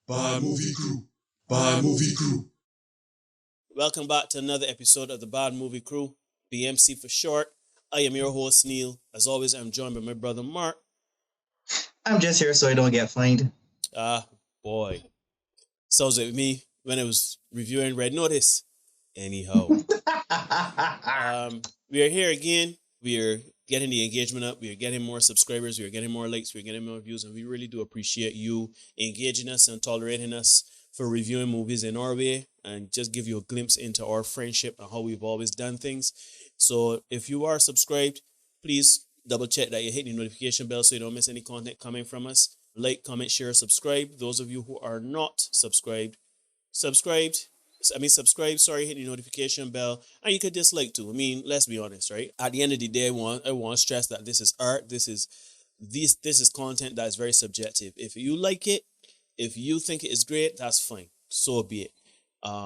Bad Movie Crew. Bad Movie Crew. Welcome back to another episode of the Bad Movie Crew, BMC for short. I am your host, Neil. As always, I'm joined by my brother, Mark. I'm just here so I don't get fined. Boy. Sounds like me when I was reviewing Red Notice. Anyhow. We are here again. We are getting the engagement up. We are getting more subscribers. We are getting more likes. We are getting more views. And we really do appreciate you engaging us and tolerating us for reviewing movies in our way and just give you a glimpse into our friendship and how we've always done things. So if you are subscribed, please double check that you hit the notification bell so you don't miss any content coming from us. Like, comment, share, subscribe. Those of you who are not subscribed, subscribe, hit the notification bell, and you could dislike too. I mean, let's be honest, right? At the end of the day, I want to stress that this is art. This is content that is very subjective. If you like it, if you think it is great, that's fine. So be it.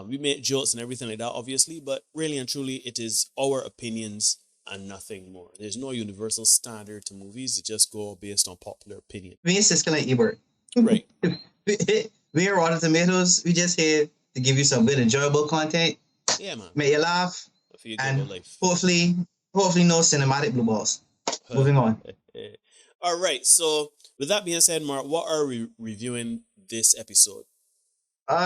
We make jokes and everything like that, obviously, but really and truly, it is our opinions and nothing more. There's no universal standard to movies. It just go based on popular opinion. Me and Cisco like Ebert. Right. We are Rotten Tomatoes. We just here to give you some good, enjoyable content. Yeah, man. Make you laugh. For your and good life. hopefully no cinematic blue balls. Moving on. All right. So with that being said, Mark, what are we reviewing this episode?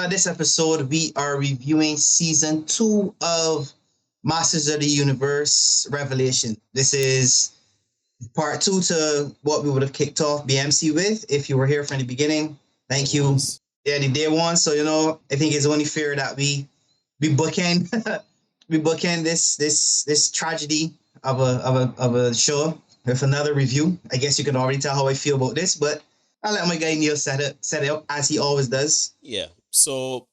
This episode, we are reviewing season 2 of Masters of the Universe Revelation. This is part 2 to what we would have kicked off BMC with. If you were here from the beginning, thank you. Yeah, the day one. So, I think it's only fair that we bookend this tragedy of a show with another review. I guess you can already tell how I feel about this, but I'll let my guy Neil set it up as he always does. Yeah. So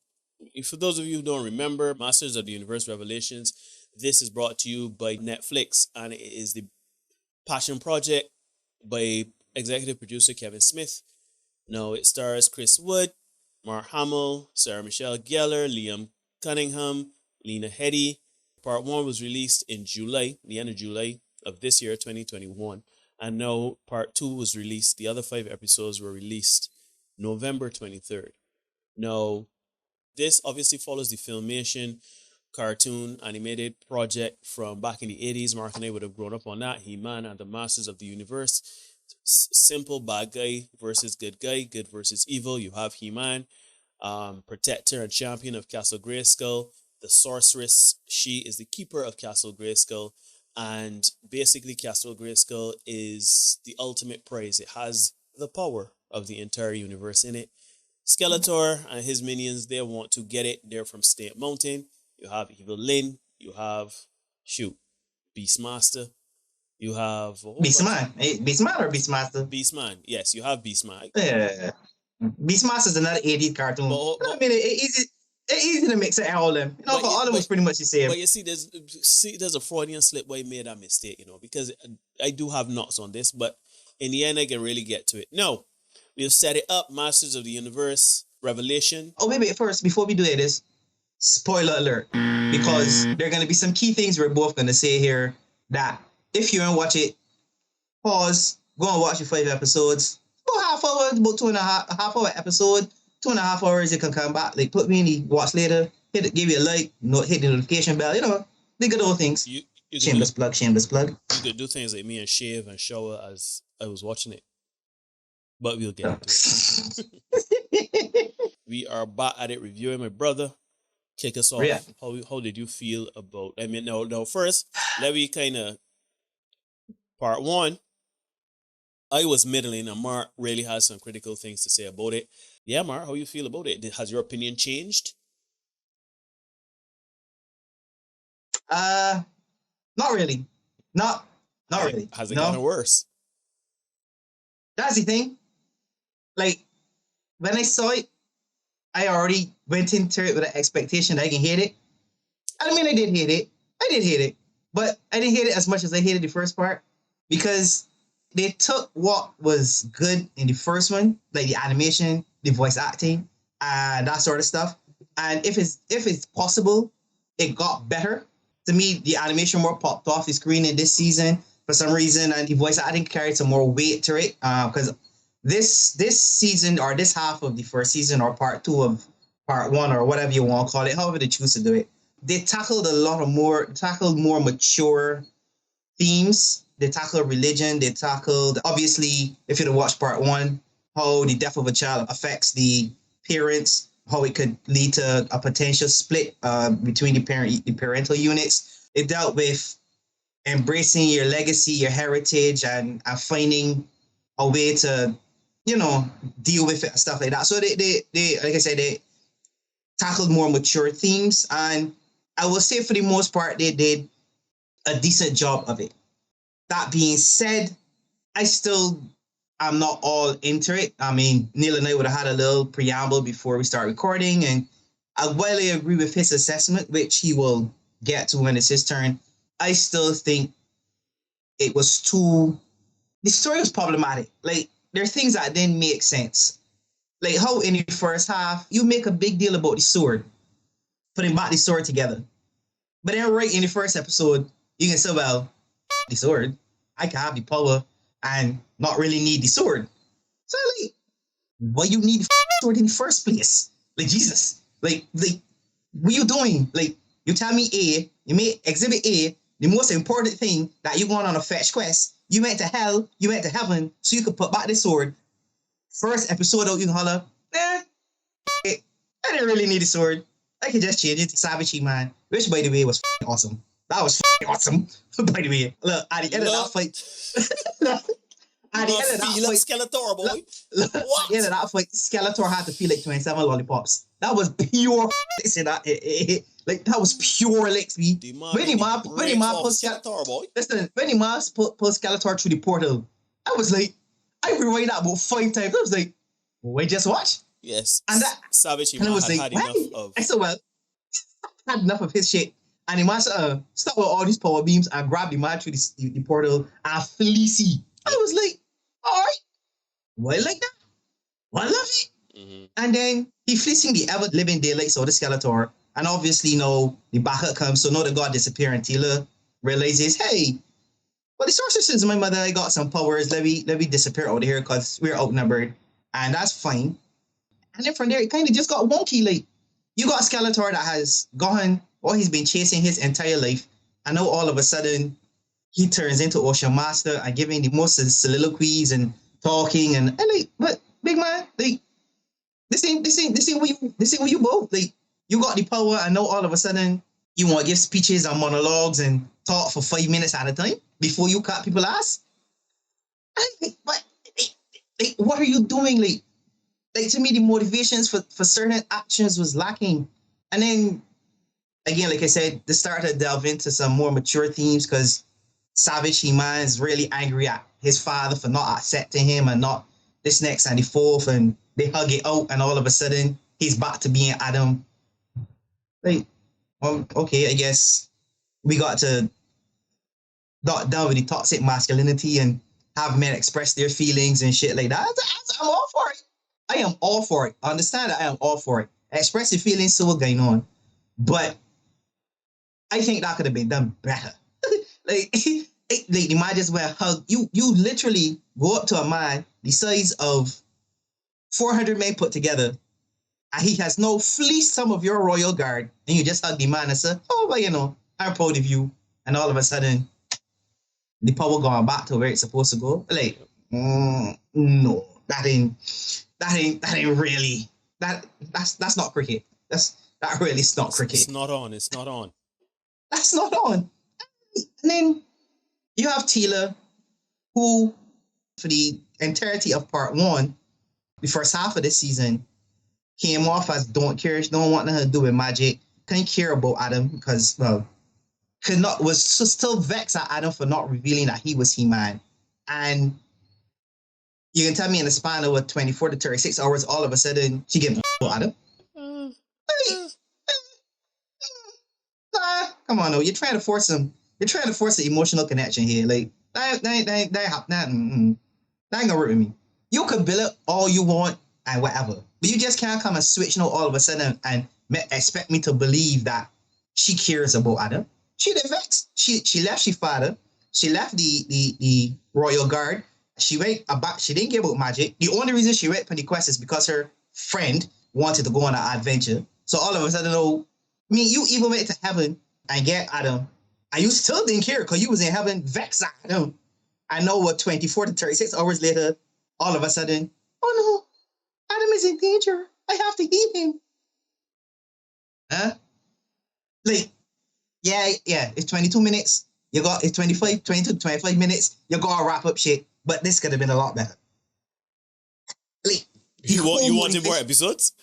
for those of you who don't remember, Masters of the Universe Revelations, this is brought to you by Netflix, and it is the passion project by executive producer Kevin Smith. Now it stars Chris Wood, Mark Hamill, Sarah Michelle Gellar, Liam Cunningham, Lena Headey. Part 1 was released in July, the end of July of this year, 2021. And now part 2 was released. The other 5 episodes were released November 23rd. Now, this obviously follows the Filmation cartoon animated project from back in the 80s. Mark and I would have grown up on that. He-Man and the Masters of the Universe. Simple bad guy versus good guy, good versus evil. You have He-Man, protector and champion of Castle Grayskull. The sorceress, she is the keeper of Castle Grayskull. And basically, Castle Grayskull is the ultimate prize. It has the power of the entire universe in it. Skeletor and his minions, they want to get it. They're from State Mountain. You have Evil Lyn. You have, Beastmaster. You have... Beastman. Beastman or Beastmaster? Beastman. Yes, you have Beastman. Yeah. Beastmaster is another 80s cartoon. I mean, it's easy to mix it all of them. All of them was pretty much the same. But you see, there's a Freudian slip where I made that mistake, because I do have notes on this, but in the end, I can really get to it. No, we've set it up, Masters of the Universe, Revelation. Oh, wait, first, before we do this, spoiler alert, because there are going to be some key things we're both going to say here that if you don't watch it, pause, go and watch the 5 episodes, about half hour, about 2.5 hour episode, 2.5 hours, you can come back, like put me in the watch later, give you a like, hit the notification bell, the good old things. Shameless plug. You could do things like me and shave and shower as I was watching it. But we'll get into it. We are back at it reviewing. My brother, kick us off. Yeah. How did you feel about... No, first, let me kind of... Part 1, I was middling, and Mark really has some critical things to say about it. Yeah, Mark, how you feel about it? Has your opinion changed? Not really. Not really. Has it gotten worse? That's the thing. Like, when I saw it, I already went into it with an expectation that I can hate it. I mean, I did hate it. But I didn't hate it as much as I hated the first part, because they took what was good in the first one, like the animation, the voice acting, and that sort of stuff. And if it's possible, it got better. To me, the animation more popped off the screen in this season for some reason, and the voice acting carried some more weight to it. Because this season or this half of the first season or part two of part one or whatever you want to call it, however they choose to do it, they tackled more mature themes. They tackled religion. They tackled, obviously, if you'd watched part one, how the death of a child affects the parents, how it could lead to a potential split between the parental units. It dealt with embracing your legacy, your heritage, and finding a way to, deal with it, stuff like that. So they like I said, they tackled more mature themes, and I will say for the most part, they did a decent job of it. That being said, I still am not all into it. I mean, Neil and I would have had a little preamble before we start recording, and I widely agree with his assessment, which he will get to when it's his turn. I still think it was the story was problematic. Like, there are things that didn't make sense. Like how in the first half, you make a big deal about the sword, putting back the sword together. But then right in the first episode, you can say, well, the sword, I can have the power and not really need the sword. So like, why you need the sword in the first place? Like, Jesus, like, what you doing? Like, you tell me A, you made exhibit A, the most important thing that you want on a fetch quest. You went to hell, you went to heaven, so you could put back the sword. First episode out, you can holler, I didn't really need a sword. I could just change it to Savage He-Man, which, by the way, was awesome. That was awesome, by the way. Look, at the end of that fight, at the end of that fight, Skeletor, boy. What? At the end of that fight, Skeletor had to feel like 27 lollipops. That was pure. Like, that was pure licks, me. When the man put Skeletor, boy. Listen, when the man put Skeletor through the portal, I was like, I rewind that about 5 times. I was like, wait, just watch. Yes. And that Savage He-Man had enough of. I said, well, had enough of his shit. And the man said, stop with all these power beams and grab the man through the portal and fleecy. I was like, all right. Why like that? Well, I love it. Mm-hmm. And then he fleecing the ever-living daylights of the Skeletor. And obviously, the backup comes. So now the god disappear and Taylor realizes, hey, well, the sorcerer says my mother, I got some powers. Let me disappear out of here because we're outnumbered. And that's fine. And then from there, it kind of just got wonky. Like, you got Skeletor that has gone, or he's been chasing his entire life. And now all of a sudden, he turns into Ocean Master and giving the most soliloquies and talking. And like, but big man, like, this ain't what you both. Like, you got the power, and now all of a sudden, you want to give speeches and monologues and talk for 5 minutes at a time before you cut people's ass? But what are you doing? Like, to me, the motivations for certain actions was lacking. And then, again, like I said, they started to delve into some more mature themes because Savage He-Man is really angry at his father for not accepting him and not this next and the fourth, and they hug it out, and all of a sudden, he's back to being Adam. Like, okay, I guess we got to not down with the toxic masculinity and have men express their feelings and shit like that. I'm all for it. I am all for it. I understand that I am all for it. Express your feelings, so what's going on. But I think that could have been done better. like the man just went hug. You literally go up to a man the size of 400 men put together, and he has no fleeced some of your royal guard, and you just hug the man and say, oh, well, I'm proud of you. And all of a sudden, the power going back to where it's supposed to go. Like, no, that ain't really, that's not cricket. That really is not cricket. It's not on. That's not on. And then you have Teela, who, for the entirety of part one, the first half of this season, came off as don't want nothing to do with magic, couldn't care about Adam because, well, was still vexed at Adam for not revealing that he was He-Man. And you can tell me in the span of 24 to 36 hours, all of a sudden, she gave Adam. Come on, no, you're trying to force him. You're trying to force an emotional connection here. Like, that ain't gonna work with me. You could build it all you want and whatever, but you just can't come and switch now all of a sudden and expect me to believe that she cares about Adam. She didn't vex. She left she father. She left the royal guard. she went about. She didn't care about magic. The only reason she went on the quest is because her friend wanted to go on an adventure. So all of a sudden, oh, I mean, you even went to heaven and get Adam, and you still didn't care because you was in heaven, vex Adam. I know what 24 to 36 hours later, all of a sudden, oh no, Adam is in danger. I have to heal him. Huh? Like, yeah, it's 22 minutes. It's 22 to 25 minutes. You gotta wrap up shit. But this could have been a lot better. Like, you wanted more episodes?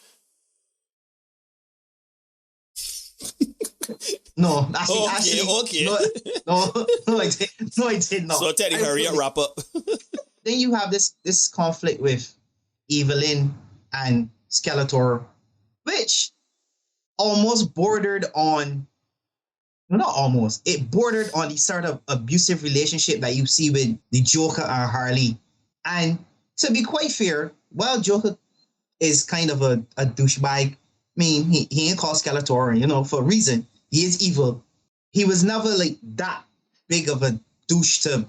No, okay. No, I did not. So Teddy, hurry up, wrap up. Then you have this conflict with Evelyn and Skeletor, which almost bordered on, well, not almost, it bordered on the sort of abusive relationship that you see with the Joker and Harley. And to be quite fair, while Joker is kind of a douchebag, I mean, he ain't called Skeletor, for a reason. He is evil. He was never like that big of a douche to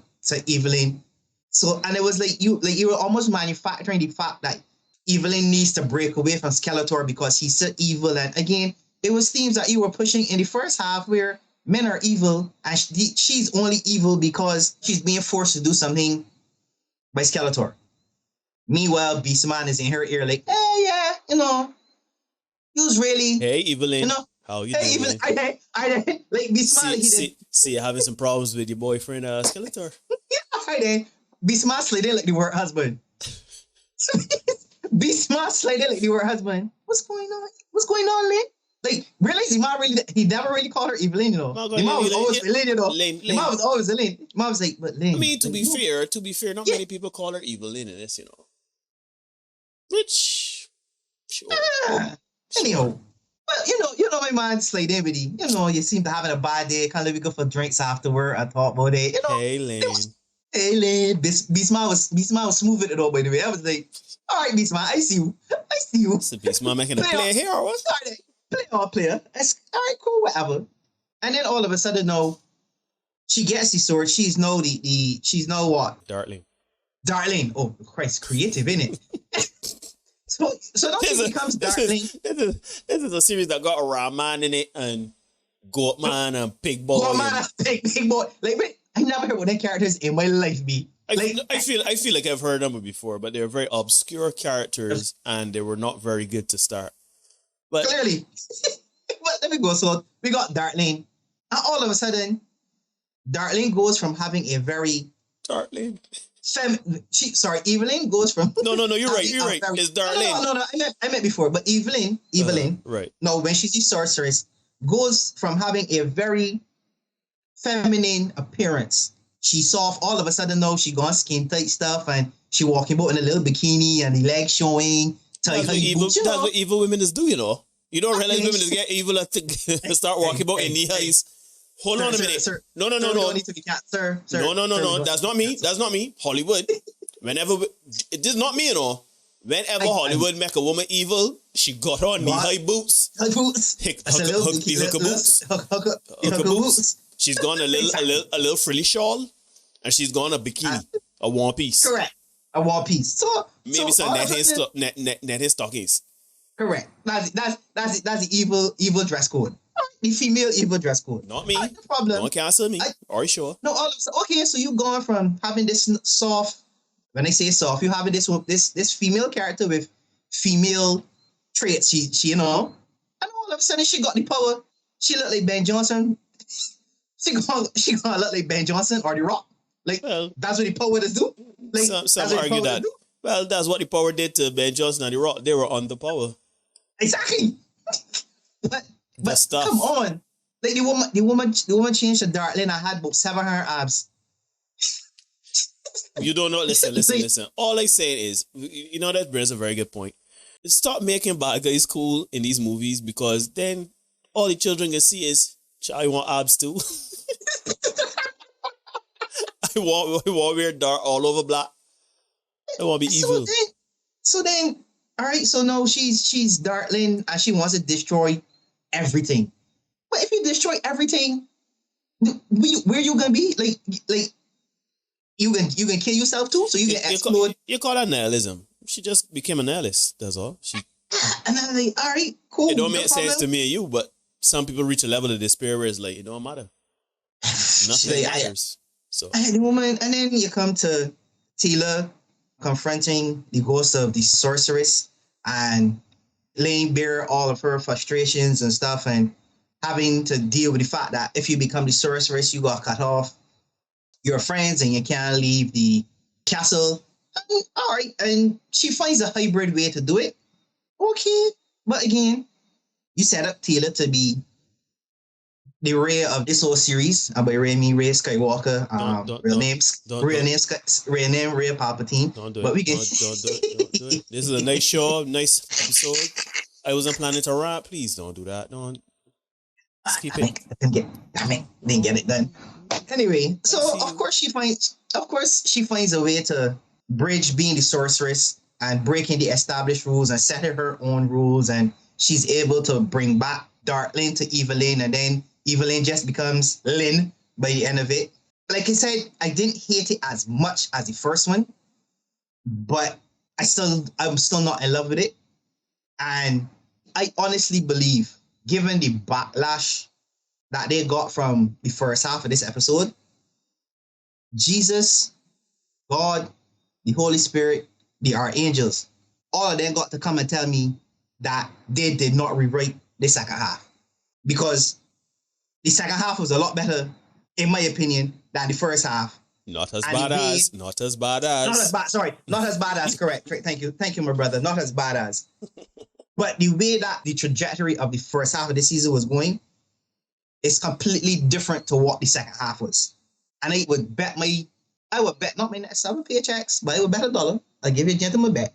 Evelyn. So, and it was like you were almost manufacturing the fact that Evelyn needs to break away from Skeletor because he's so evil. And again, it was themes that you were pushing in the first half where men are evil and she's only evil because she's being forced to do something by Skeletor. Meanwhile, Beastman is in her ear like, hey, yeah, he was really... Hey, Evelyn. How you doing? Evelyn, I like, Beastman... See, you're having some problems with your boyfriend, Skeletor. Yeah, Beastman slid like the word husband. Beastman slid like the word husband. What's going on, Lynn? Like, really, he never really called her Evelyn, The mom was always Lynn, The mom was always Lynn. The mom was like, but Lynn. I mean, to be fair, not many people call her Evelyn in this, Which, sure. Anyhow, but my man slayed in with you. You seem to having a bad day. Can't let me go for drinks afterward. I thought about it. Hey, Lynn. Hey, Lynn. Beastman was smooth with it all, by the way. I was like, all right, Beastman, I see you. So Beastman making a play here, or what? Player. That's all right, cool, whatever. And then all of a sudden, no, she gets the sword. She's no what? Darling. Oh, Christ, creative, innit? So now she becomes Darling. This is a series that got a ram man in it and goat man and pig boy. Goat man and pig boy. Like, wait, I never heard what that characters in my life be. I feel like I've heard them before, but they're very obscure characters and they were not very good to start. But clearly, but let me go. So we got Darling, and all of a sudden, Darling goes from having a very Darling. Evelyn goes from no. You're right. It's Darling. No. I meant before, but Evelyn. Right. No, when she's the sorceress, goes from having a very feminine appearance. She's soft. All of a sudden, no, she gone skin tight stuff, and she walking about in a little bikini and the legs showing. That's what evil women is do, You don't realize women is get evil to start walking about in knee highs. Hold on a minute. Sir, no. Don't need to be cat, sir. No. That's not me. Hollywood. It is not me, Whenever Hollywood make a woman evil, she got on knee-high boots. High boots. Hook boots. She's gone a little frilly shawl, and she's gone a bikini, a one piece. Correct. A one piece. So maybe some net stockings. Correct. That's the evil dress code. The female evil dress code. Not me. No problem. Don't cancel me. Are you sure? No, okay, so you going from having this soft, when I say soft, you having this female character with female traits. She and all of a sudden she got the power. She looked like Ben Johnson. she gonna look like Ben Johnson or The Rock. Like, that's what the power does do. Like, some argue that. Well, that's what the power did to Ben Johnson and The Rock. They were on the power. Exactly. But stuff. Come on. Like, the woman changed to Darling. I had about 700 abs. You don't know. Listen. All I say is, that brings a very good point. Stop making bad guys cool in these movies, because then all the children can see is, I want abs too. I want wear dark all over black. I want to be evil. So then, all right. So no, she's Darling and she wants to destroy everything. But if you destroy everything, where you gonna be? Like You can kill yourself too, so you can explode. You call that nihilism. She just became a nihilist. That's all. And I'm like, all right, cool. It don't no make sense to me and you, but some people reach a level of despair where it's like, it don't matter. Nothing matters. So the woman, and then you come to Tila confronting the ghost of the sorceress and laying bare all of her frustrations and stuff, and having to deal with the fact that if you become the sorceress, you got cut off your friends and you can't leave the castle. All right, and she finds a hybrid way to do it. Okay, but again, you set up Tila to be the Rey of this whole series. By Rey, I mean Rey Skywalker. Real name Rey Palpatine. Don't do but it. We can... Don't do it. This is a nice show, nice episode. I wasn't planning to rap. Please don't do that. Don't. Just keep it. Didn't get it done. Anyway, so of course she finds a way to bridge being the sorceress and breaking the established rules and setting her own rules, and she's able to bring back Dark Lynn to Evelyn, and then Evelyn just becomes Lynn by the end of it. Like I said, I didn't hate it as much as the first one, but I'm still not in love with it. And I honestly believe, given the backlash that they got from the first half of this episode, Jesus, God, the Holy Spirit, the archangels, all of them got to come and tell me that they did not rewrite the second half, because the second half was a lot better, in my opinion, than the first half. Not as bad as. Not as bad as. Correct. Thank you, my brother. Not as bad as. But the way that the trajectory of the first half of the season was going is completely different to what the second half was. And I would bet not my next 7 paychecks, but I would bet $1. I give you a gentleman bet.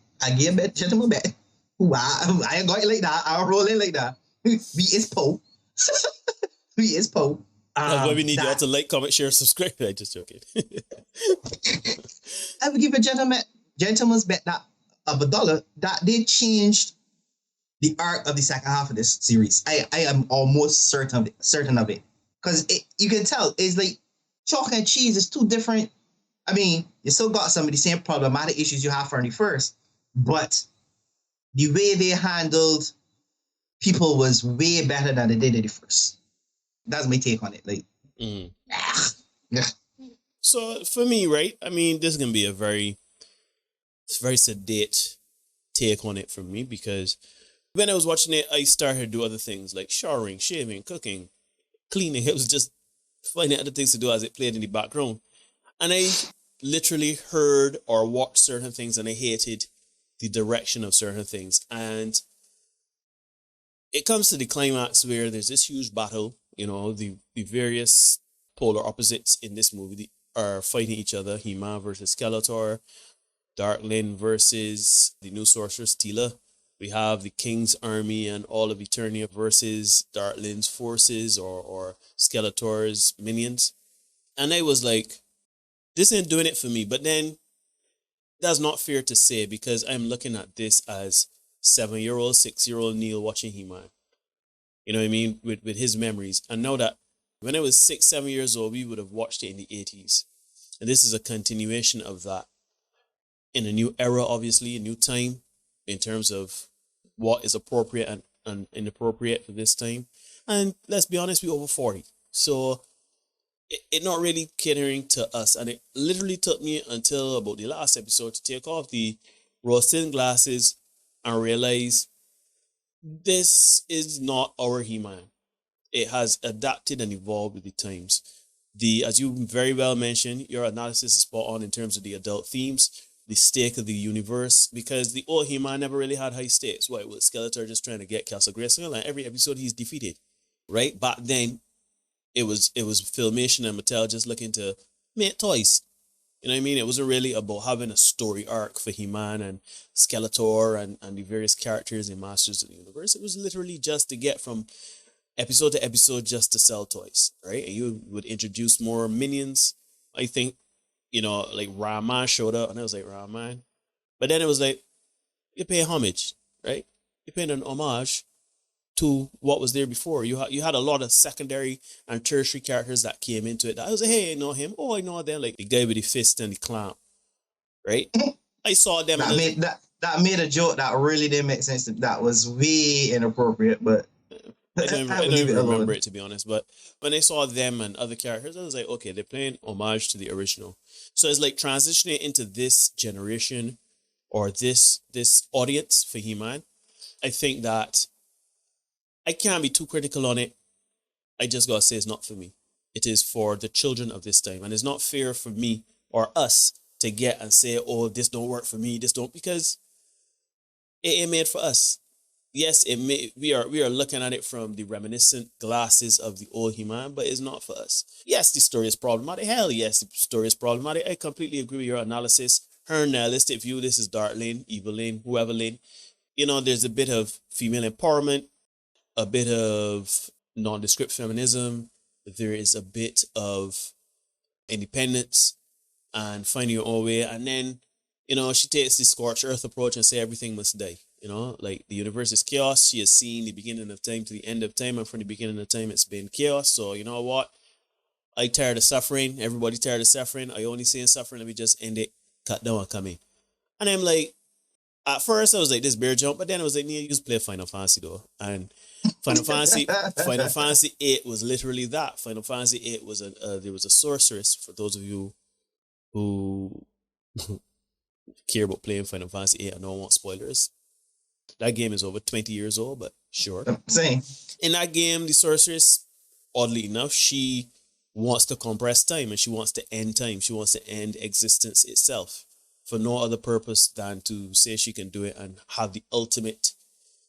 Ooh, I ain't going like that. I'll roll in like that. We is Poe. We is Poe. That's why we need y'all to like, comment, share, subscribe. I'm just joking. I would give a gentleman's bet that of $1 that they changed the arc of the second half of this series. I am almost certain of it. Because you can tell, it's like chalk and cheese is too different. I mean, you still got some of the same problematic issues you have from the first, but the way they handled people was way better than they did in the first. That's my take on it. Like, yeah. So for me, right? I mean, this is gonna be a very sedate take on it for me, because when I was watching it, I started to do other things like showering, shaving, cooking, cleaning. It was just finding other things to do as it played in the background. And I literally heard or watched certain things, and I hated the direction of certain things. And it comes to the climax where there's this huge battle. You know, the various polar opposites in this movie are fighting each other. He-Man versus Skeletor, Dark Lynn versus the new sorceress Tila. We have the King's Army and all of Eternia versus Dark Lynn's forces or Skeletor's minions. And I was like, this ain't doing it for me. But then that's not fair to say, because I'm looking at this as 7-year-old, 6-year-old Neil watching He-Man. You know what I mean? With his memories. And know that when I was 6, 7 years old, we would have watched it in the 80s. And this is a continuation of that. In a new era, obviously, a new time, in terms of what is appropriate and inappropriate for this time. And let's be honest, we're over 40. So it not really catering to us. And it literally took me until about the last episode to take off the rose-tinted glasses and realize this is not our He-Man. It has adapted and evolved with the times. As you very well mentioned, your analysis is spot on in terms of the adult themes, the stake of the universe, because the old He-Man never really had high stakes. Why? Was Skeletor just trying to get Castle Grayskull, and every episode he's defeated, right? Back then, it was Filmation and Mattel just looking to make toys. You know what I mean? It wasn't really about having a story arc for He-Man and Skeletor and the various characters in Masters of the Universe. It was literally just to get from episode to episode just to sell toys, right? And you would introduce more minions. I think, like Rahman showed up, and I was like, Rahman. But then it was like, you pay homage, right? You pay an homage to what was there before. You had a lot of secondary and tertiary characters that came into it. That I was like, hey, I know him. Oh, I know them. Like the guy with the fist and the clamp, right? I saw them. That made a joke that really didn't make sense. That was way inappropriate, but I don't I would even leave it alone. remember it, to be honest. But when I saw them and other characters, I was like, okay, they're playing homage to the original. So it's like transitioning into this generation or this audience for He-Man. I think that I can't be too critical on it. I just gotta say it's not for me. It is for the children of this time. And it's not fair for me or us to get and say, oh, this don't work for me, this don't, because it ain't made for us. Yes, we are looking at it from the reminiscent glasses of the old He-Man, but it's not for us. Yes, the story is problematic. Hell yes, the story is problematic. I completely agree with your analysis. Her nihilistic view, this is Dark Lane, Evil Lane, whoever Lane. You know, there's a bit of female empowerment, a bit of nondescript feminism. There is a bit of independence and finding your own way. And then, you know, she takes the scorched earth approach and say everything must die. You know, like the universe is chaos. She has seen the beginning of time to the end of time. And from the beginning of time, it's been chaos. So, you know what? I tired of suffering. Everybody tired of suffering. I only see suffering. Let me just end it. Cut down and come in. And I'm like, at first I was like, this bear jump. But then I was like, yeah, you just play Final Fantasy though. And Final Fantasy 8 was literally that. Final Fantasy 8 was there was a sorceress, for those of you who care about playing Final Fantasy 8 and don't want spoilers. That game is over 20 years old, but sure. Same. In that game, the sorceress, oddly enough, she wants to compress time and she wants to end time. She wants to end existence itself for no other purpose than to say she can do it and have the ultimate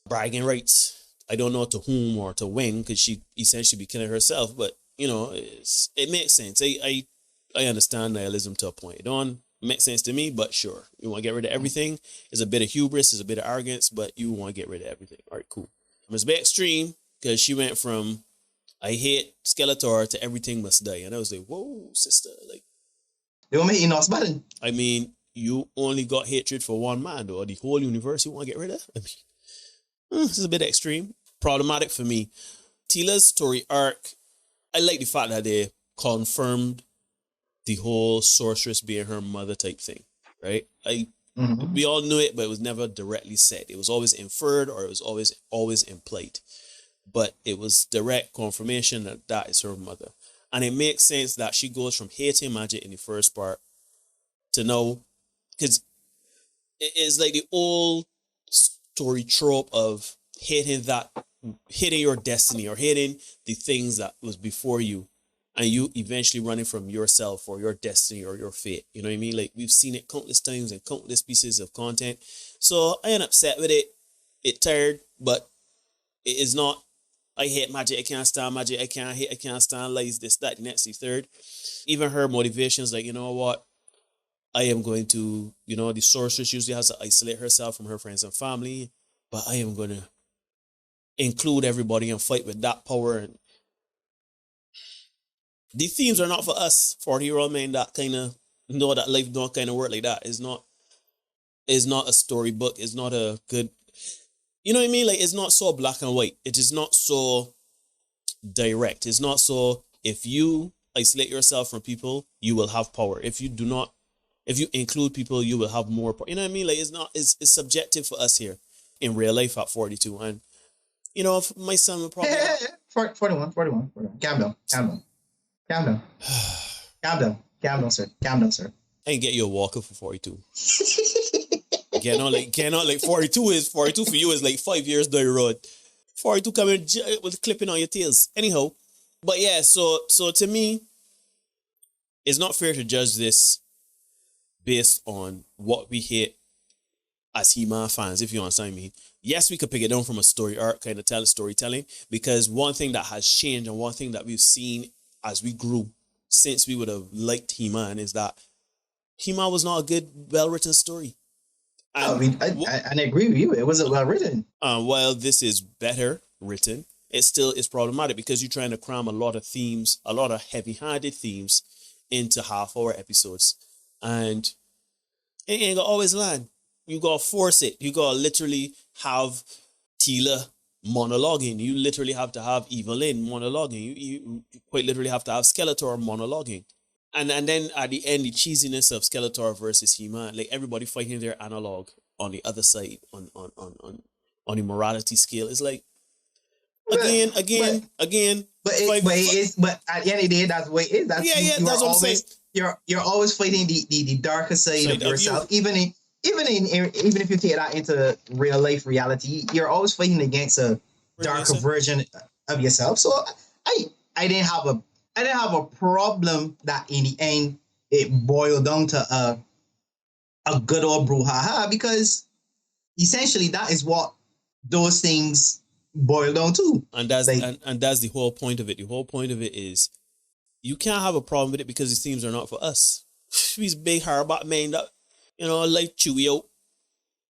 bragging rights. I don't know to whom or to when, because she essentially be killing herself, but you know, it makes sense. I understand nihilism to a point. It don't make sense to me, but sure. You want to get rid of everything. It's a bit of hubris, it's a bit of arrogance, but you want to get rid of everything. All right, cool. It's a bit extreme because she went from I hate Skeletor to everything must die. And I was like, whoa, sister. Like, you want me to eat button? I mean, you only got hatred for one man, though. The whole universe you want to get rid of? I mean, this is a bit extreme. Problematic for me. Teela's story arc, I like the fact that they confirmed the whole sorceress being her mother type thing, right? We all knew it, but it was never directly said. It was always inferred or it was always implied. But it was direct confirmation that that is her mother. And it makes sense that she goes from hating magic in the first part to now, because it is like the old story trope of hating your destiny or hating the things that was before you, and you eventually running from yourself or your destiny or your fate. You know what I mean? Like, we've seen it countless times in countless pieces of content. So I ain't upset with it. It tired, but it is not, I hate magic, I can't stand magic, I can't stand lies, this, that, the next, the third. Even her motivations, like, you know what? I am going to, you know, the sorceress usually has to isolate herself from her friends and family, but I am going to include everybody and fight with that power. And the themes are not for us 40-year-old men that kind of know that life don't kind of work like that. It's not a storybook. It's not a good, you know what I mean? Like, it's not so black and white. It is not so direct. It's not so, if you isolate yourself from people, you will have power. If you include people, you will have more power. You know what I mean? Like, it's subjective for us here in real life at 42. And, you know, my son will probably... 41. Calm down, sir. I can get you a walker for 42. Getting on like 42 for you is like 5 years down the road. 42 coming with clipping on your tails. Anyhow, but yeah, so to me, it's not fair to judge this based on what we hate as He-Man fans, if you understand me. Yes, we could pick it down from a story arc, kind of storytelling, because one thing that has changed and one thing that we've seen as we grew since we would have liked He-Man is that He-Man was not a good, well-written story. And I agree with you. It wasn't well written. While this is better written, it still is problematic because you're trying to cram a lot of themes, a lot of heavy-handed themes into half-hour episodes. And it ain't gonna always land. You gotta force it. You gotta literally have Teela monologuing. You literally have to have Evelyn monologuing. You quite literally have to have Skeletor monologuing. And then at the end, the cheesiness of Skeletor versus He-Man, like everybody fighting their analog on the other side on the morality scale. It's like again. But at the end of the day, that's what it is. That's that's what I'm saying. You're always fighting the darker side of yourself. Even if you take that into real life reality, you're always fighting against a darker version of yourself. So I didn't have a problem that in the end it boiled down to a good old brouhaha, because essentially that is what those things boil down to. And that's and that's the whole point of it. The whole point of it is you can't have a problem with it because these themes are not for us. These big hardback men that, like chew you out,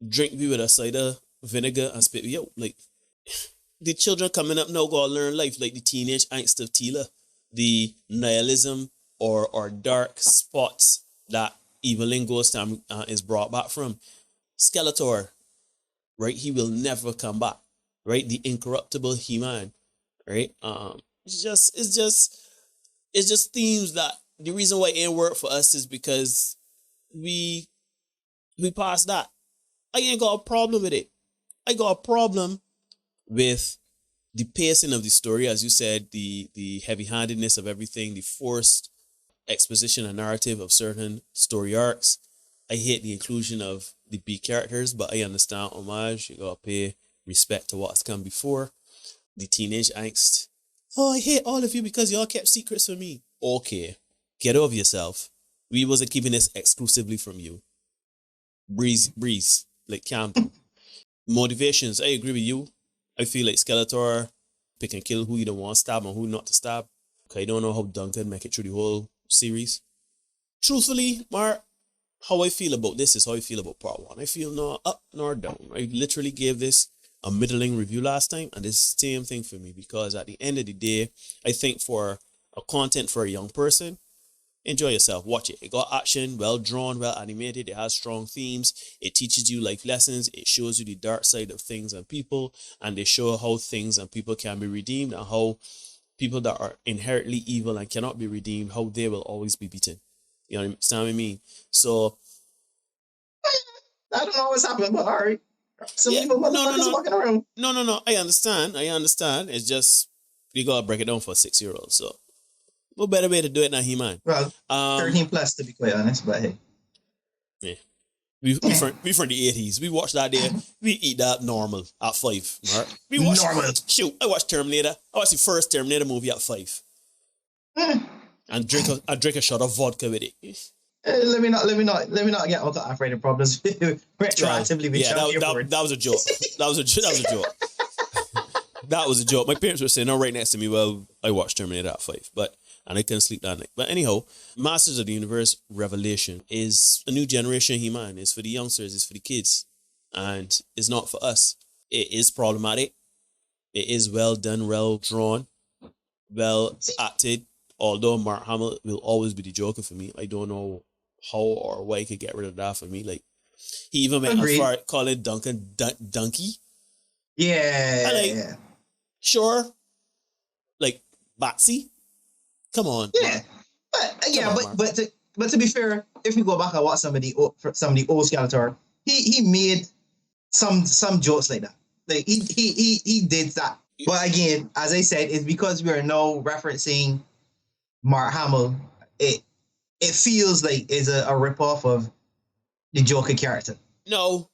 drink me with a cider vinegar and spit you out. Like the children coming up now gotta learn life, like the teenage angst of Tila, the nihilism or dark spots that Evelyn Ghost is brought back from. Skeletor, right? He will never come back, right? The incorruptible He-Man, right? It's just themes that the reason why it ain't work for us is because we passed that. I ain't got a problem with it. I got a problem with the pacing of the story, as you said, the heavy-handedness of everything, the forced exposition and narrative of certain story arcs. I hate the inclusion of the B characters, but I understand homage. You gotta pay respect to what's come before. The teenage angst. Oh, I hate all of you because y'all kept secrets from me. Okay, get over yourself. We wasn't keeping this exclusively from you. Breeze, like calm down. Motivations, I agree with you. I feel like Skeletor pick and kill who you don't want to stab and who not to stab. Okay, I don't know how Duncan make it through the whole series. Truthfully, Mark, how I feel about this is how I feel about part 1. I feel nor up nor down. I literally gave this a middling review last time, and it's the same thing for me, because at the end of the day, I think for a content for a young person, enjoy yourself, watch it. It got action, well drawn, well animated, it has strong themes, it teaches you life lessons, it shows you the dark side of things and people, and they show how things and people can be redeemed, and how people that are inherently evil and cannot be redeemed, how they will always be beaten. You understand what I mean? So I don't know what's happening, but all right. Some evil motherfuckers walking around. No. I understand. It's just you gotta break it down for a 6-year-old. So what better way to do it than He-Man? Well, 13 plus to be quite honest, but hey. Yeah. We from the 80s. We watched that there. We eat that normal at 5. Right? We watched normal. Shoot, I watched Terminator. I watched the first Terminator movie at 5. And drink a shot of vodka with it. Let me not get all the operating problems retroactively. That was a joke. That was a joke. That was a joke. My parents were sitting right next to me while I watched Terminator at 5, and I couldn't sleep that night. But anyhow, Masters of the Universe Revelation is a new generation He-Man. It's for the youngsters. It's for the kids, and it's not for us. It is problematic. It is well done, well drawn, well acted. Although Mark Hamill will always be the Joker for me, I don't know how or why he could get rid of that for me. Like, he even went as far calling Duncan Donkey. Yeah. Sure. Like, Batsy? Come on. Yeah. But to be fair, if we go back and watch some of the old Skeletor, he made some jokes like that. Like, he did that. But again, as I said, it's because we are now referencing Mark Hamill. It feels like it's a ripoff of the Joker character. No,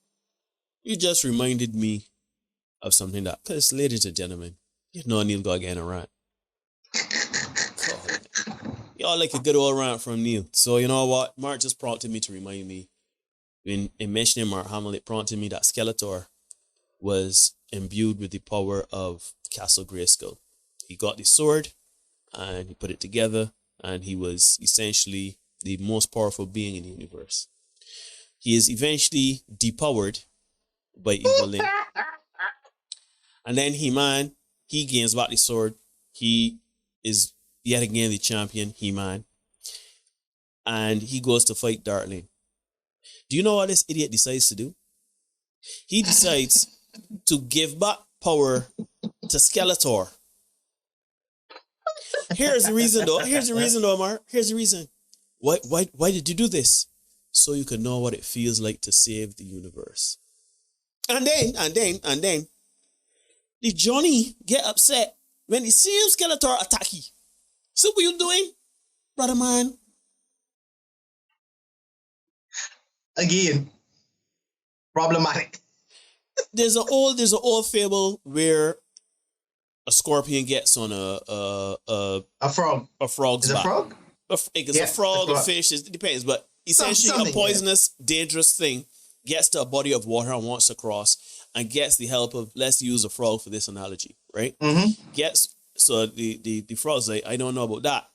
you just reminded me of something that, because ladies and gentlemen, you know Neil got getting a rant. Y'all like a good old rant from Neil. So you know what? Mark just prompted me to remind me. In mentioning Mark Hamill, it prompted me that Skeletor was imbued with the power of Castle Grayskull. He got the sword and he put it together, and he was essentially the most powerful being in the universe. He is eventually depowered by Evelyn. And then He-Man, he gains back the sword. He is yet again the champion, He-Man. And he goes to fight Darkling. Do you know what this idiot decides to do? He decides to give back power to Skeletor. Here's the reason, though. Mark. Here's the reason. Why did you do this? So you can know what it feels like to save the universe. And then, the Johnny get upset when he see him Skeletor attack you. So what you doing, brother man? Again, problematic. There's an old fable where a scorpion gets on a frog. A frog's Is it a back. frog? It's a frog, a fish, it depends. But essentially a poisonous, dangerous thing gets to a body of water and wants to cross and gets the help of, let's use a frog for this analogy, right? Mm-hmm. So the frog's like, I don't know about that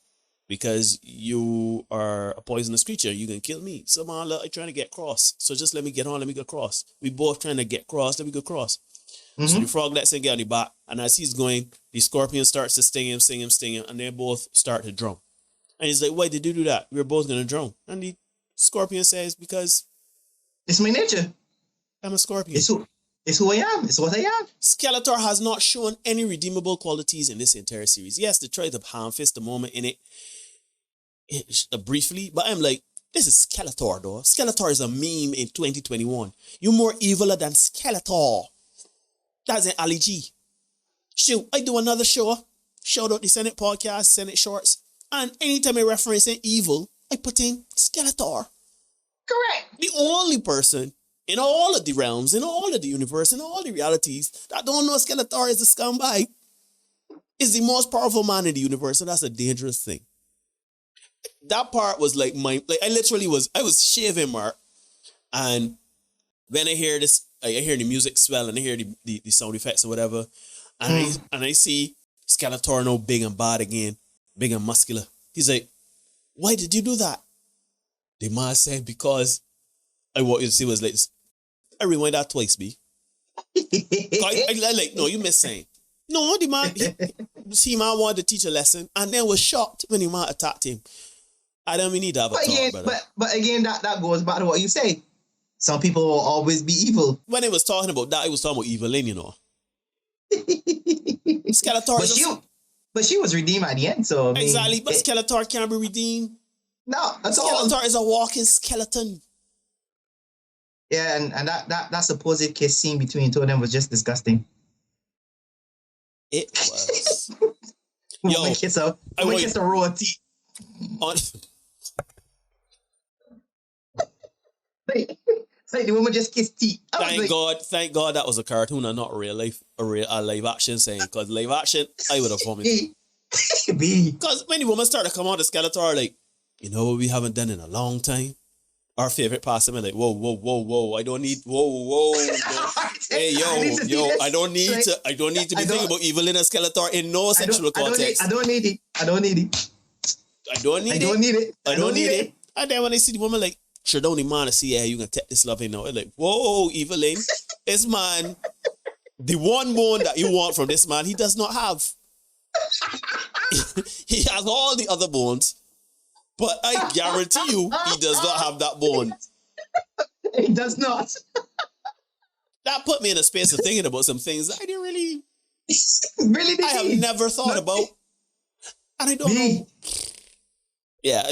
because you are a poisonous creature. You can kill me. So man, I'm trying to get cross. So just let me get on, let me go cross. We both trying to get cross, let me go cross. Mm-hmm. So the frog lets him get on the back. And as he's going, the scorpion starts to sting him, and they both start to drown. And he's like, why did you do that? We're both going to drown. And the scorpion says, because it's my nature. I'm a scorpion. It's who I am. It's what I am. Skeletor has not shown any redeemable qualities in this entire series. Yes, they tried to ham-fist the moment in it briefly, but I'm like, this is Skeletor, though. Skeletor is a meme in 2021. You're more evil than Skeletor. That's an Ali G. Shoot, I do another show. Shout out the Senate podcast, Senate Shorts. And anytime I reference evil, I put in Skeletor. Correct. The only person in all of the realms, in all of the universe, in all the realities that don't know Skeletor is a scumbag is the most powerful man in the universe, and that's a dangerous thing. That part was like I was shaving, Mark, and when I hear this, I hear the music swell and I hear the sound effects or whatever, and I see Skeletor now big and bad again, big and muscular. He's like, why did you do that? The man said, because I want you to see what's like this. I rewind that twice, B. I like, no, you missed saying. No, the man, he man wanted to teach a lesson and then was shocked when the man attacked him. I don't need to have a talk, brother. But again, that goes back to what you say. Some people will always be evil. When he was talking about that, he was talking about Evelyn, you know. Skeletor but she was redeemed at the end, so I mean, exactly. But Skeletor can't be redeemed. No, that's all. Skeletor is a walking skeleton. Yeah, and that supposed kiss scene between two of them was just disgusting. It was. Yo, kiss a row of teeth. Like the woman just kissed teeth. Thank God that was a cartoon and not a live action saying, because live action, I would have vomited. Because when the woman started to come out, the Skeletor, like, you know what we haven't done in a long time? Our favorite pastime, like, whoa, I don't need, hey, yo, I don't need to be thinking about Evelyn and Skeletor in no sexual context. I don't need it. And then when I see the woman, like, sure, don't need man to see, you can take this love in now. Like, whoa, Evelyn, this man, the one bone that you want from this man, he does not have. He has all the other bones, but I guarantee you, he does not have that bone. He does not. That put me in a space of thinking about some things that I didn't really did. I have never thought about. And I don't know. Yeah.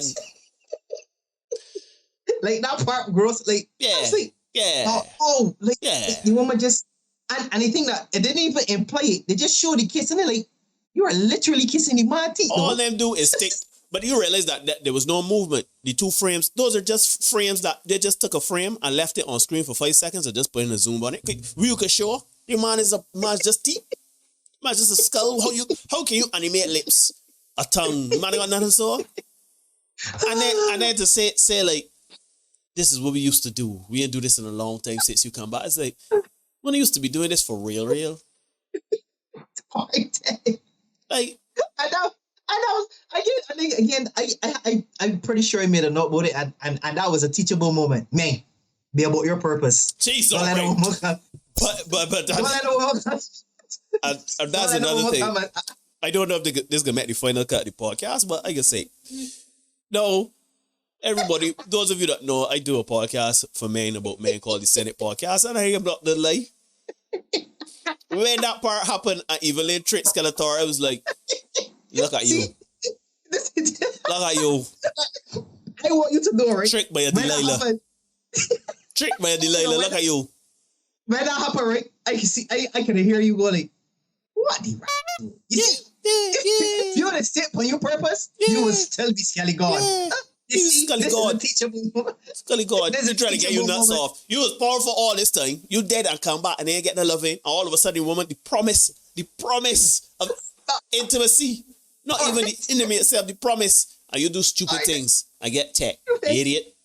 Like that part gross, like, honestly, like the woman just, and the thing that it didn't even imply it, they just showed the kiss and they're like, you are literally kissing the man teeth. All them do is stick, but you realize that there was no movement. The two frames, those are just frames that they just took a frame and left it on screen for 5 seconds and just put in a zoom on it. You could show the man's just teeth, man's just a skull. How can you animate lips, a tongue? Man got nothing so. And then to say like, this is what we used to do. We didn't do this in a long time since you come back. It's like, when I used to be doing this for real. Like, I'm pretty sure I made a note about it, and that was a teachable moment. Man, be about your purpose. Jesus, right. But that's another thing. I don't know if this is gonna make the final cut of the podcast, but I can say, no. Everybody, those of you that know, I do a podcast for men about men called the Senate Podcast, and I am not the lie. when that part happened and Evelyn tricked Skeletor, I was like, look at you. See, this is, Look at you. I want you to know, right? Tricked by a When that Delilah. happened, Tricked by a Delilah. Look at you. when that happened, right? I can see, I can hear you going like, what the do? You see, if you would have stepped on your purpose, you would still be Skelly God. Yeah. You He was see, Skelly this God. is a teachable moment. Scully God, There's he a trying to get you teachable nuts moment. off. You was powerful all this time. You dead and come back and then you get the loving. And all of a sudden, the woman, the promise of intimacy. Not even the enemy itself, the promise. And you do stupid things and get tech. Idiot.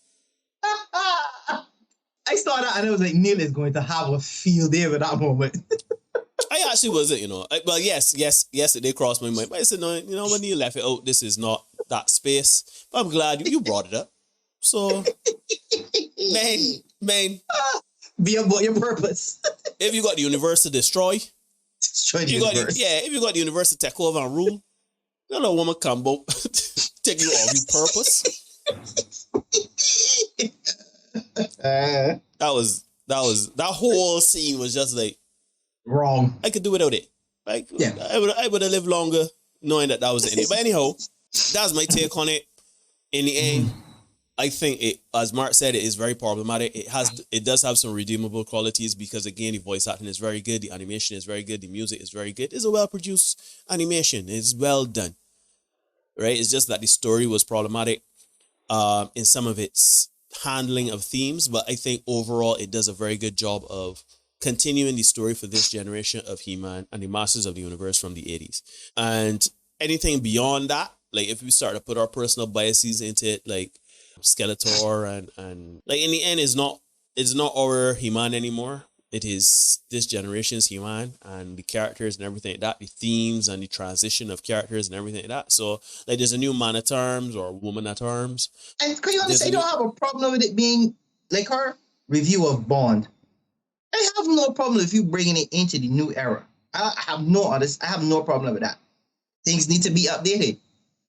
I saw that and I was like, Neil is going to have a field day with that moment. I actually wasn't, well, yes, it did cross my mind. But I said, no, when you left it out, this is not that space. But I'm glad you brought it up. So, man, Be about your purpose. if you got the universe to destroy, Destroy the if you got the universe to take over and rule, no woman come out, take you off your purpose. That whole scene was just like, Wrong. I could do without it. Like, Yeah. I would have lived longer knowing that was in it. But anyhow, that's my take on it. In the end, I think it, as Mark said, it is very problematic. It does have some redeemable qualities because, again, the voice acting is very good, the animation is very good, the music is very good. It's a well-produced animation. It's well done. Right? It's just that the story was problematic in some of its handling of themes, but I think overall it does a very good job of continuing the story for this generation of He-Man and the Masters of the Universe from the 80s. And anything beyond that, like if we start to put our personal biases into it, like Skeletor and like in the end it's not our He-Man anymore. It is this generation's He-Man and the characters and everything like that, the themes and the transition of characters and everything like that. So like there's a new man at arms or woman at arms. And could you understand, you don't have a problem with it being like her review of Bond. I have no problem if you bringing it into the new era. I have no problem with that. Things need to be updated.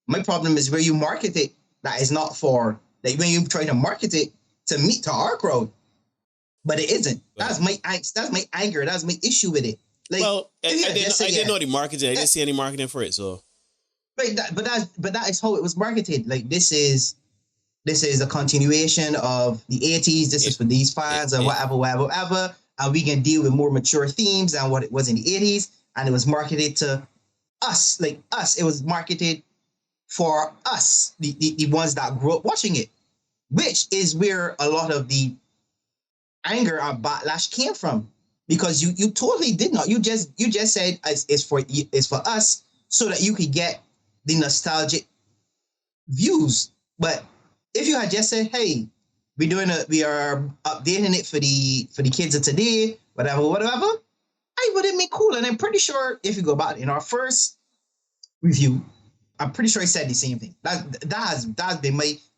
My problem is where you market it. That is not for like when you try to market it to meet to our crowd, but it isn't. That's my anger. That's my issue with it. Like, Well, I didn't know the marketing. I didn't see any marketing for it. So, but that is how it was marketed. Like this is a continuation of the 80s. This is for these fans and whatever. And we can deal with more mature themes than what it was in the 80s. And it was marketed to us, like us. It was marketed for us, the ones that grew up watching it, which is where a lot of the anger and backlash came from. Because you totally did not. You just said it's for us so that you could get the nostalgic views. But if you had just said, hey, we are updating it for the kids of today, whatever, I would have been cool. And I'm pretty sure if you go back in our first review, I'm pretty sure I said the same thing. That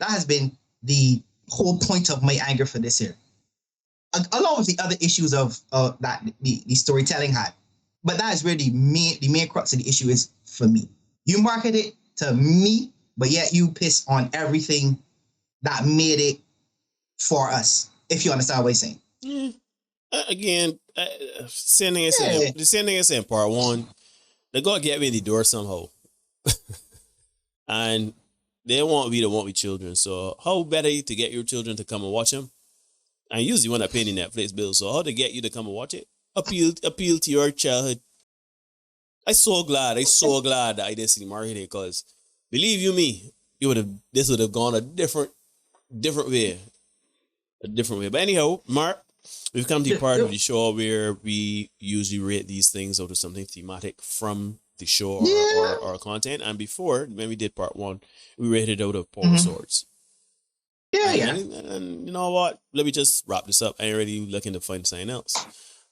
has been the whole point of my anger for this year, along with the other issues of that the storytelling had. But that is where the main crux of the issue is for me. You market it to me, but yet you piss on everything that made it for us, if you understand what I'm saying. again, the same thing I said in part one. They gotta get me in the door somehow, and they want we children. So how better to get your children to come and watch them? And usually when I pay the Netflix bill, so how to get you to come and watch it? Appeal to your childhood. I'm so glad that I didn't see the marketing because believe you me, this would have gone a different way. But anyhow, Mark, we've come to the part of the show where we usually rate these things out of something thematic from the show or content. And before, when we did part one, we rated out of Power Swords. And you know what? Let me just wrap this up. I ain't really looking to find something else.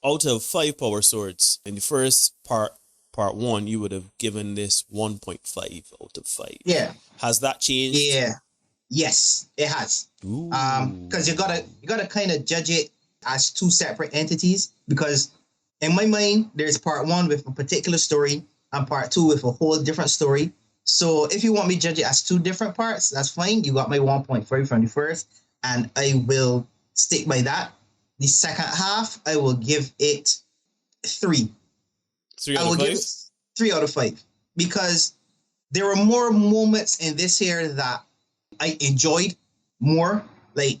Out of 5 Power Swords, in the first part one, you would have given this 1.5 out of 5. Yeah. Has that changed? Yeah. Yes, it has. Because you gotta kind of judge it as 2 separate entities. Because in my mind, there's part 1 with a particular story and part 2 with a whole different story. So if you want me to judge it as 2 different parts, that's fine. You got my 1.5 from the first, and I will stick by that. The second half, I will give it 3. 3 I out will of give 5? it 3 out of 5 because there were more moments in this here that I enjoyed more. Like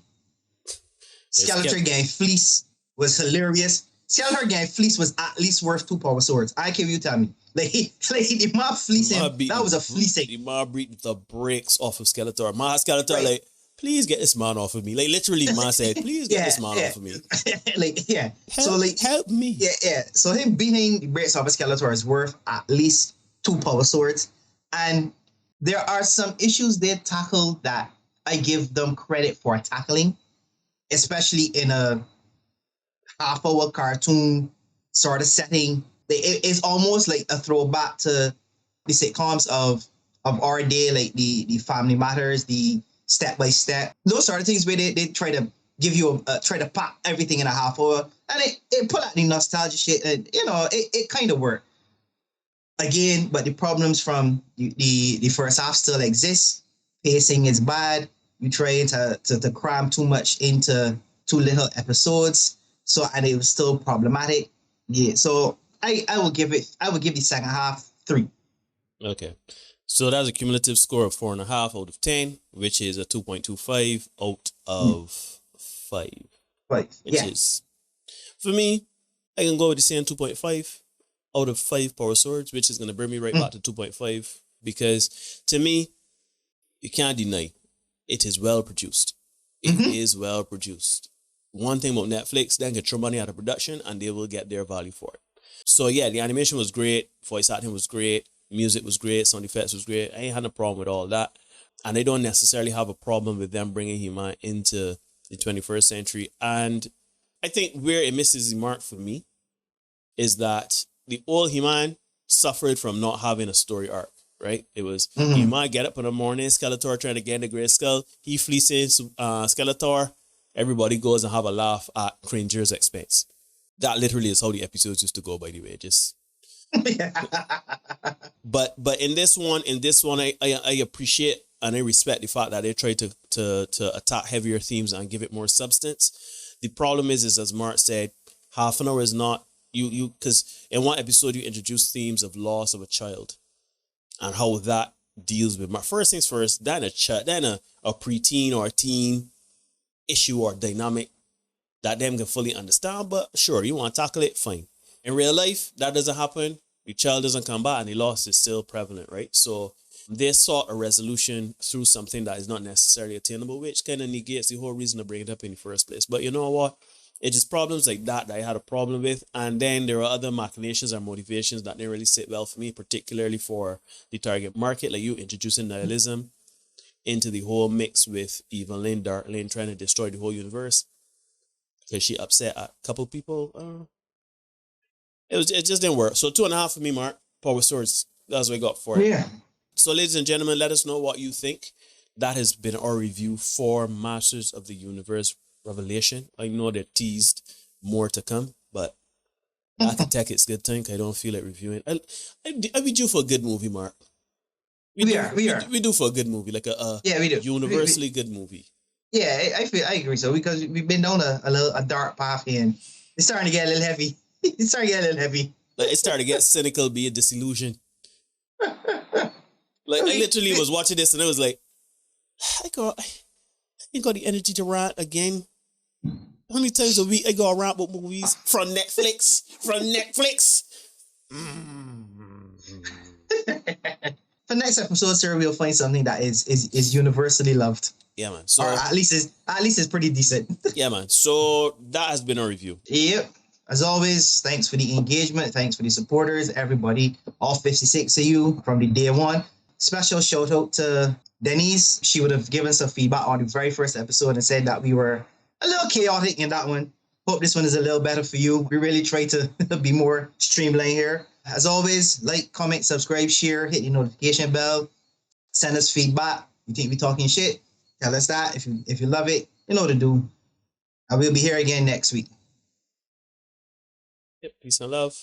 Skeletor getting fleece was hilarious. Skeletor getting fleece was at least worth 2 power swords. I can you tell me. Like the mob fleecing, that was a fleecing. The mob beat the brakes off of Skeletor. My Skeletor, Right. like, please get this man off of me. Like, literally, man said, please get this man off of me. Like, yeah. Help me. Yeah. So him beating the brakes off of Skeletor is worth at least 2 power swords. And there are some issues they tackle that I give them credit for tackling, especially in a half-hour cartoon sort of setting. It's almost like a throwback to the sitcoms of our day, like the Family Matters, the Step by Step, those sort of things where they try to give you try to pack everything in a half hour, and it pull out the nostalgia shit, and it kind of worked. Again, but the problems from the first half still exist. Pacing is bad. You try to cram too much into too little episodes, and it was still problematic. Yeah, so I will give the second half 3. Okay. So that's a cumulative score of 4.5 out of 10, which is a 2.25 out of 5. Right. Which is, for me, I can go with the same 2.5 out of 5 power swords, which is going to bring me right back to 2.5, because to me, you can't deny it is well produced. It is well produced. One thing about Netflix, they can throw money out of production and they will get their value for it. So yeah, the animation was great, voice acting was great, music was great, sound effects was great. I ain't had a problem with all that. And I don't necessarily have a problem with them bringing He-Man into the 21st century. And I think where it misses the mark for me is that the old He-Man suffered from not having a story arc, right? It was He-Man get up in the morning, Skeletor trying to get in the Great Skull, he fleeces Skeletor, everybody goes and have a laugh at Cringer's expense. That literally is how the episodes used to go, by the way. Just but in this one, I appreciate and I respect the fact that they try to attack heavier themes and give it more substance. The problem is as Mark said, half an hour is not you because in one episode you introduce themes of loss of a child and how that deals with my first things first, then a preteen or a teen issue or dynamic that them can fully understand. But sure, you want to tackle it, fine. In real life, that doesn't happen. The child doesn't come back and the loss is still prevalent, right? So they sought a resolution through something that is not necessarily attainable, which kind of negates the whole reason to bring it up in the first place. But you know what? It's just problems like that I had a problem with. And then there are other machinations or motivations that didn't really sit well for me, particularly for the target market, like you introducing nihilism into the whole mix with Evelyn Darkling trying to destroy the whole universe because she upset a couple people. It just didn't work. So 2.5 for me, Mark. Power Swords. That's what I got for it. Yeah. So ladies and gentlemen, let us know what you think. That has been our review for Masters of the Universe Revelation. I know they teased more to come, but I can take it's good thing. I don't feel like reviewing. I be due for a good movie, Mark. We are. We do for a good movie, like we do. Universally good movie. Yeah, I agree so because we've been down a dark path here and it's starting to get a little heavy. Like it started to get cynical, be a disillusion. Like I literally was watching this and I was like, I ain't got the energy to rant again. How many times a week I go rant about movies from Netflix? For next episode, sir, we'll find something that is universally loved. Yeah, man. So or at least it's pretty decent. Yeah, man. So that has been our review. Yep. As always, thanks for the engagement. Thanks for the supporters, everybody. All 56 of you from the day one. Special shout out to Denise. She would have given some feedback on the very first episode and said that we were a little chaotic in that one. Hope this one is a little better for you. We really try to be more streamlined here. As always, like, comment, subscribe, share, hit the notification bell. Send us feedback. You think we talking shit? Tell us that. If you love it, you know what to do. I will be here again next week. Yep. Peace and love.